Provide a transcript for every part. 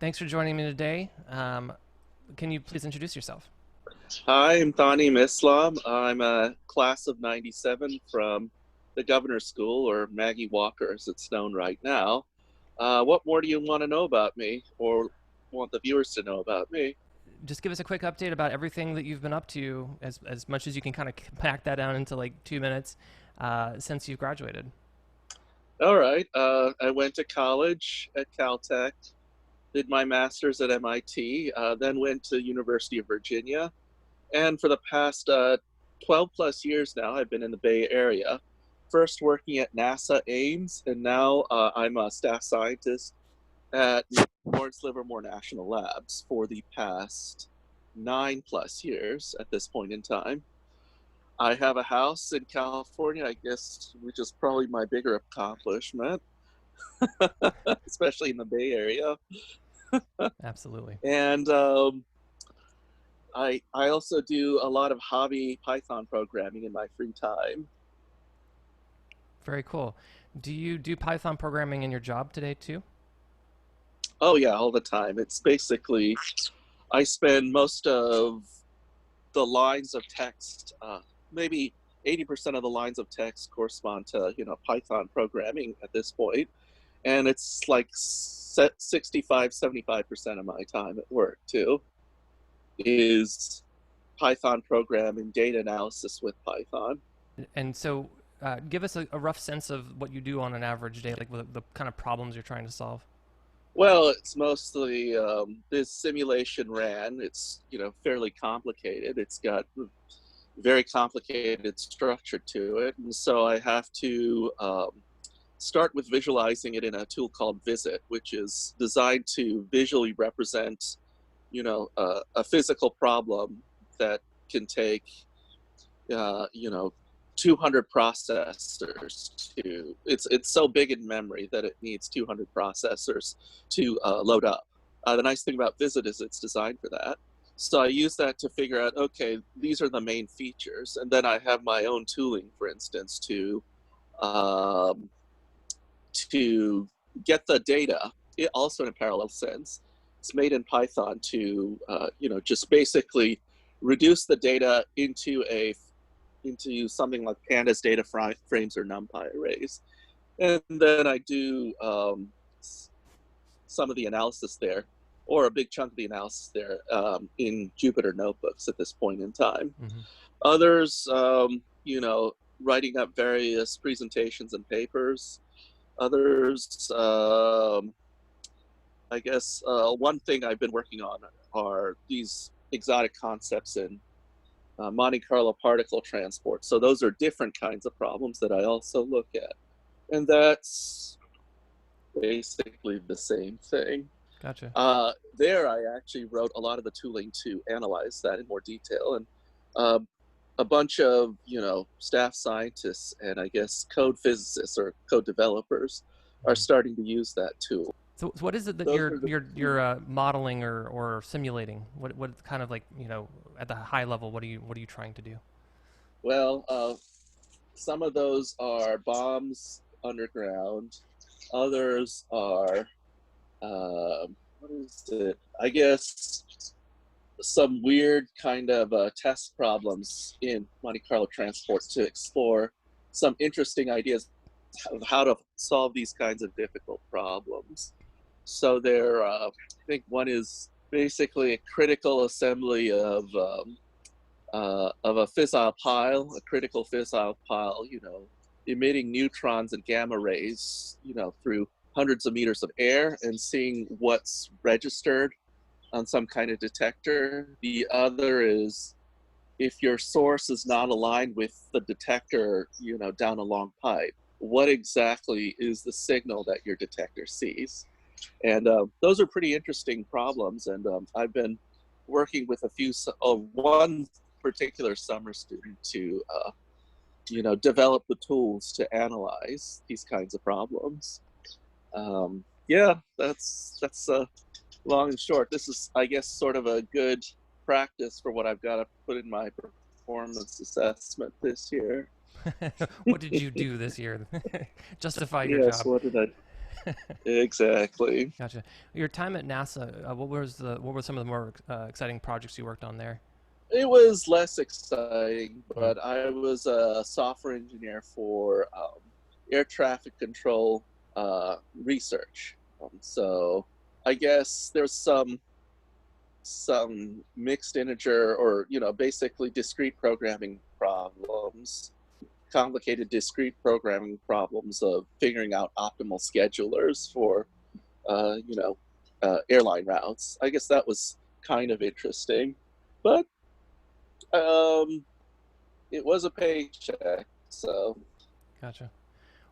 Thanks for joining me today. Can you please introduce yourself? Hi, I'm Tanim Islam. I'm a class of 97 from the Governor's School, or Maggie Walker as it's known right now. What more do you want to know about me, or want the viewers to know about me? Just give us a quick update about everything that you've been up to, as much as you can kind of pack that down into like 2 minutes since you've graduated. All right. I went to college at Caltech, did my master's at MIT, then went to University of Virginia. And for the past 12 plus years now, I've been in the Bay Area. First working at NASA Ames, and now I'm a staff scientist at Lawrence Livermore National Labs for the past 9 plus years at this point in time. I have a house in California, I guess, which is probably my bigger accomplishment, especially in the Bay Area. Absolutely. And I also do a lot of hobby Python programming in my free time. Very cool. Do you do Python programming in your job today too? Oh yeah, all the time. It's basically I spend most of the lines of text, maybe 80% of the lines of text correspond to Python programming at this point, and it's like 65, 75% of my time at work too is Python programming, data analysis with Python. And so, give us a rough sense of what you do on an average day, like the kind of problems you're trying to solve. Well, it's mostly this simulation ran. It's fairly complicated. It's got very complicated structure to it, and so I have to start with visualizing it in a tool called Visit, which is designed to visually represent, a physical problem that can take, uh, you know, 200 processors to. It's so big in memory that it needs 200 processors to load up. The nice thing about Visit is it's designed for that. So I use that to figure out, okay, these are the main features, and then I have my own tooling, for instance, um, to get the data. It also in a parallel sense, it's made in Python to just basically reduce the data into something like pandas data frames or NumPy arrays, and then I do some of the analysis there, or a big chunk of the analysis there in Jupyter notebooks at this point in time. Mm-hmm. Others, writing up various presentations and papers. Others, I guess, one thing I've been working on are these exotic concepts in Monte Carlo particle transport. So those are different kinds of problems that I also look at. And that's basically the same thing. Gotcha. There, I actually wrote a lot of the tooling to analyze that in more detail. And uh, a bunch of, staff scientists and I guess code physicists or code developers are Mhm. starting to use that tool. So what is it that Those you're are the modeling or simulating? What kind of like at the high level? What are you trying to do? well, some of those are bombs underground. Others are what is it? I guess some weird kind of test problems in Monte Carlo transport to explore some interesting ideas of how to solve these kinds of difficult problems. So I think one is basically a critical assembly of a fissile pile, a critical fissile pile, emitting neutrons and gamma rays, through hundreds of meters of air and seeing what's registered on some kind of detector. The other is if your source is not aligned with the detector, down a long pipe, what exactly is the signal that your detector sees? And those are pretty interesting problems. And I've been working with one particular summer student to, develop the tools to analyze these kinds of problems. Yeah, that's long and short. This is, I guess, sort of a good practice for what I've got to put in my performance assessment this year. What did you do this year? Justify your Yes, job. what did I? Exactly. Gotcha. Your time at NASA, what were some of the more exciting projects you worked on there? It was less exciting, Mm. but I was a software engineer for air traffic control research. So I guess there's some mixed integer, or basically discrete programming problems, complicated discrete programming problems of figuring out optimal schedulers for airline routes. I guess that was kind of interesting, but um, it was a paycheck. So Gotcha.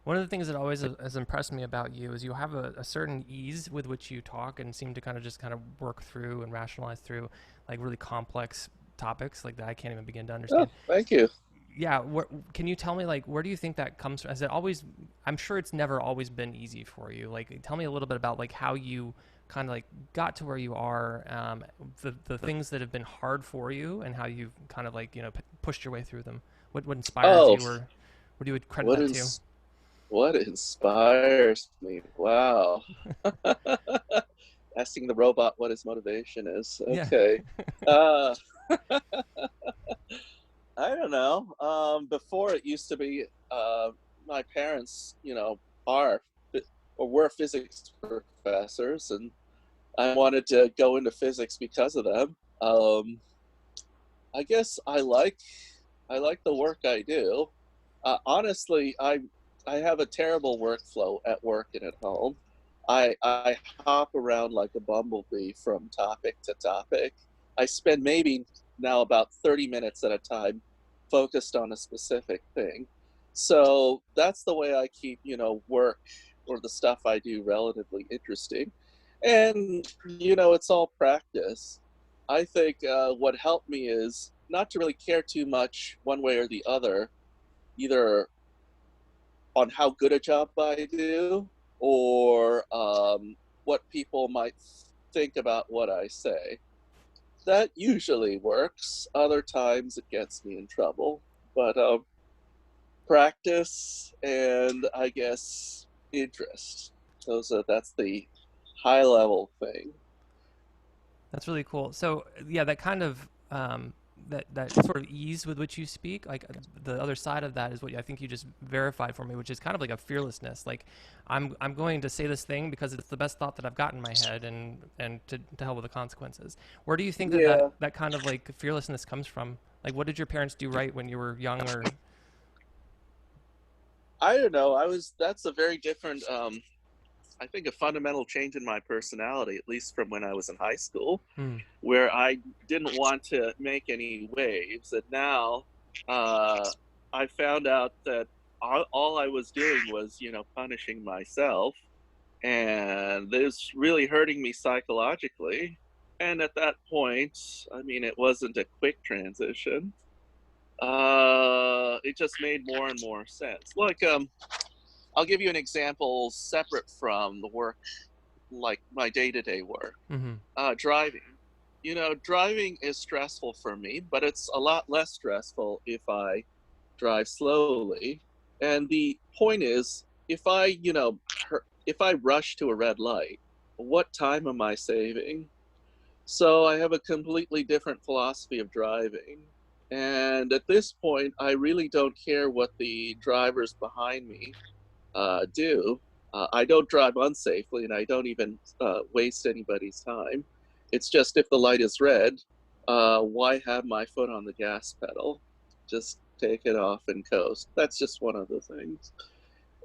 One of the things that always has impressed me about you is you have a certain ease with which you talk and seem to kind of just kind of work through and rationalize through like really complex topics like that I can't even begin to oh, understand. thank you. Yeah, can you tell me like where do you think that comes from? Has it always? I'm sure it's never always been easy for you. Like, tell me a little bit about like how you kind of like got to where you are, the things that have been hard for you, and how you've kind of like pushed your way through them. What inspires Oh, you, or what do you would credit what that to? is what inspires me? Wow. Asking the robot what his motivation is. Yeah. Okay. Uh, I don't know. Before it used to be my parents, are or were physics professors, and I wanted to go into physics because of them. I guess I like the work I do. Honestly, I have a terrible workflow at work and at home. I hop around like a bumblebee from topic to topic. I spend maybe now about 30 minutes at a time focused on a specific thing. So that's the way I keep, work or the stuff I do relatively interesting. And, it's all practice. I think what helped me is not to really care too much one way or the other, either on how good a job I do or what people might think about what I say. That usually works. Other times it gets me in trouble. But practice and I guess interest. That's the high level thing. That's really cool. So yeah, that kind of that sort of ease with which you speak, like the other side of that is what I think you just verified for me, which is kind of like a fearlessness. Like I'm going to say this thing because it's the best thought that I've got in my head, and to hell with the consequences. Where do you think Yeah, that kind of like fearlessness comes from? Like, what did your parents do right when you were young? Or I don't know. That's a very different I think a fundamental change in my personality, at least from when I was in high school, hmm, where I didn't want to make any waves. And now uh, I found out that all I was doing was, punishing myself. And this really hurting me psychologically. And at that point, I mean, it wasn't a quick transition. It just made more and more sense. Like, I'll give you an example separate from the work, like my day-to-day work. mm-hmm. Driving. Driving is stressful for me, but it's a lot less stressful if I drive slowly. And the point is, if I rush to a red light, what time am I saving? So I have a completely different philosophy of driving. And at this point, I really don't care what the drivers behind me do. I don't drive unsafely, and I don't even waste anybody's time. It's just if the light is red, why have my foot on the gas pedal? Just take it off and coast. That's just one of the things.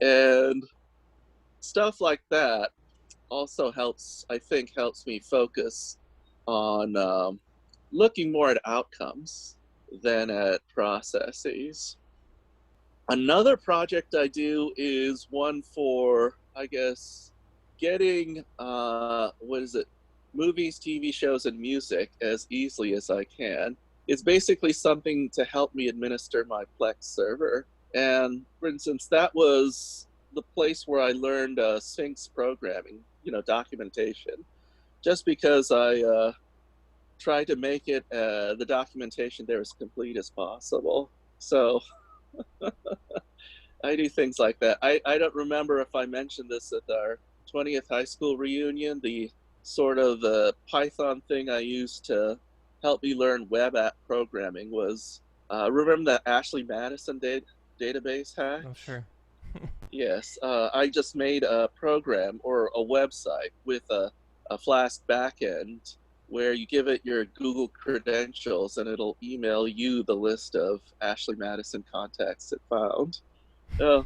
And stuff like that also helps, I think, helps me focus on looking more at outcomes than at processes. Another project I do is one for, I guess, getting what is it, movies, TV shows, and music as easily as I can. It's basically something to help me administer my Plex server. And for instance, that was the place where I learned Sphinx programming, documentation, just because I tried to make it the documentation there as complete as possible. So I do things like that. I don't remember if I mentioned this at our 20th high school reunion, the sort of the Python thing I used to help me learn web app programming was, remember the Ashley Madison database hack? Oh, sure. Yes, I just made a program or a website with a Flask backend where you give it your Google credentials and it'll email you the list of Ashley Madison contacts it found. Oh,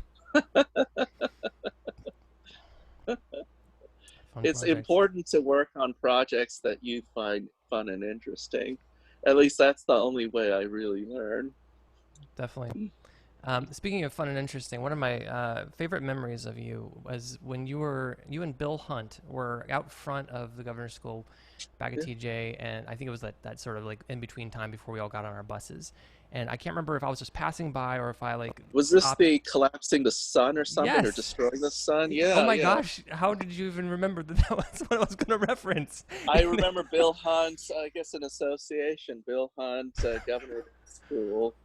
Fun it's projects. important to work on projects that you find fun and interesting. At least that's the only way I really learn. Definitely. Speaking of fun and interesting, one of my favorite memories of you was when you and Bill Hunt were out front of the governor's school back at Yeah. TJ, and I think it was that sort of like in between time before we all got on our buses. And I can't remember if I was just passing by or if I like Was this stopped. the collapsing the sun or something, or Yes. destroying the sun? Oh Yeah, my yeah. gosh! How did you even remember that that was what I was going to reference? I remember Bill Hunt, I guess an association, Bill Hunt, governor of the school.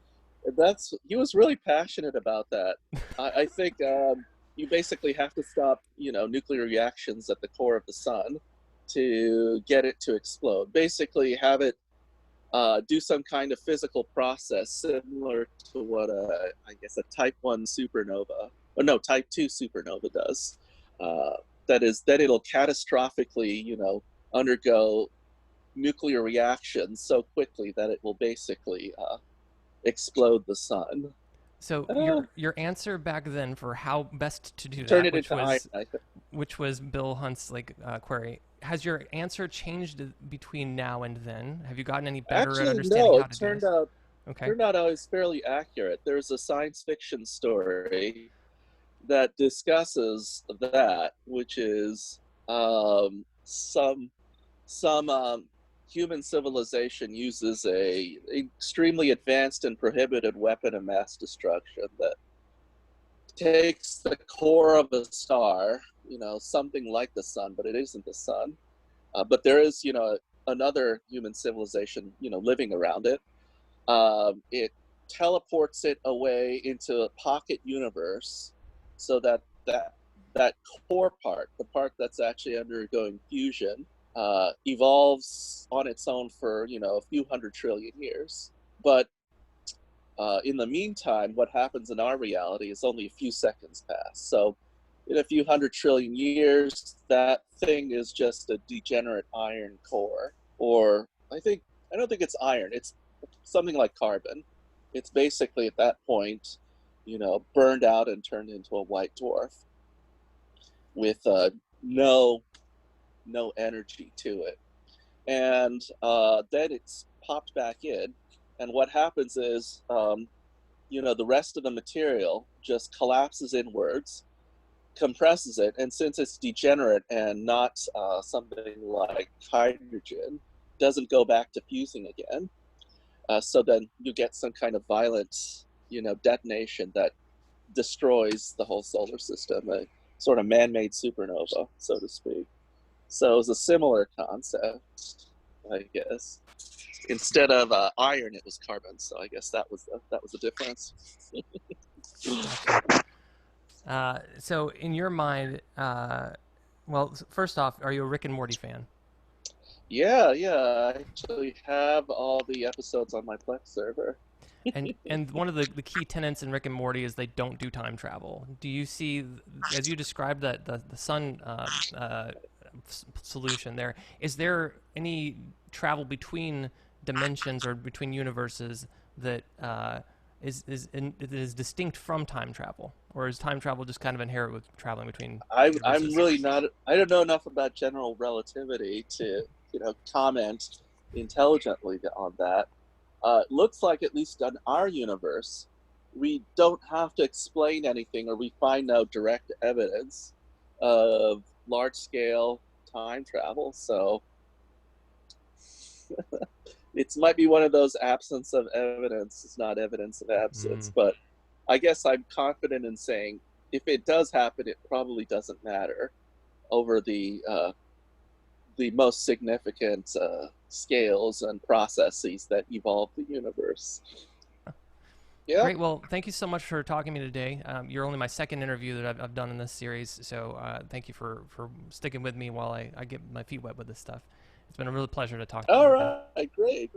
That's he was really passionate about that. I think you basically have to stop, nuclear reactions at the core of the sun to get it to explode. Basically, have it do some kind of physical process similar to what I guess a Type One supernova, or no, Type Two supernova does. Uh, that is that it'll catastrophically, undergo nuclear reactions so quickly that it will basically explode the sun. So Uh, your answer back then for how best to do Turn that, it into iron, I think. which was Bill Hunt's like query, has your answer changed between now and then? Have you gotten any better at Actually, understanding no. how It to do this? Okay. turned out I was fairly accurate. There's a science fiction story that discusses that, which is some human civilization uses a extremely advanced and prohibited weapon of mass destruction that takes the core of a star, something like the sun, but it isn't the sun. But there is, another human civilization, living around it. It teleports it away into a pocket universe, so that core part, the part that's actually undergoing fusion, evolves on its own for a few 100 trillion years. But in the meantime, what happens in our reality is only a few seconds pass. So in a few 100 trillion years, that thing is just a degenerate iron core. Or I don't think it's iron. It's something like carbon. It's basically at that point, burned out and turned into a white dwarf with no no energy to it. And then it's popped back in, and what happens is, the rest of the material just collapses inwards, compresses it, and since it's degenerate and not something like hydrogen, doesn't go back to fusing again. So then you get some kind of violent, detonation that destroys the whole solar system, a sort of man-made supernova, so to speak. So it was a similar concept, I guess. Instead of iron, it was carbon. So I guess that was the difference. Gotcha. So in your mind, well, first off, are you a Rick and Morty fan? Yeah, yeah. I actually have all the episodes on my Plex server. And one of the key tenets in Rick and Morty is they don't do time travel. Do you see, as you described that the sun solution there, is there any travel between dimensions or between universes that is distinct from time travel, or is time travel just kind of inherent with traveling between I'm universes? really not. I don't know enough about general relativity to comment intelligently on that. It looks like, at least in our universe, we don't have to explain anything, or we find no direct evidence of large scale time travel. So it might be one of those absence of evidence is not evidence of absence. Mm. But I guess I'm confident in saying if it does happen, it probably doesn't matter over the most significant scales and processes that evolve the universe. Yeah. Great. Well, thank you so much for talking to me today. You're only my second interview that I've done in this series, so thank you for sticking with me while I get my feet wet with this stuff. It's been a real pleasure to talk to All you again. right. Great.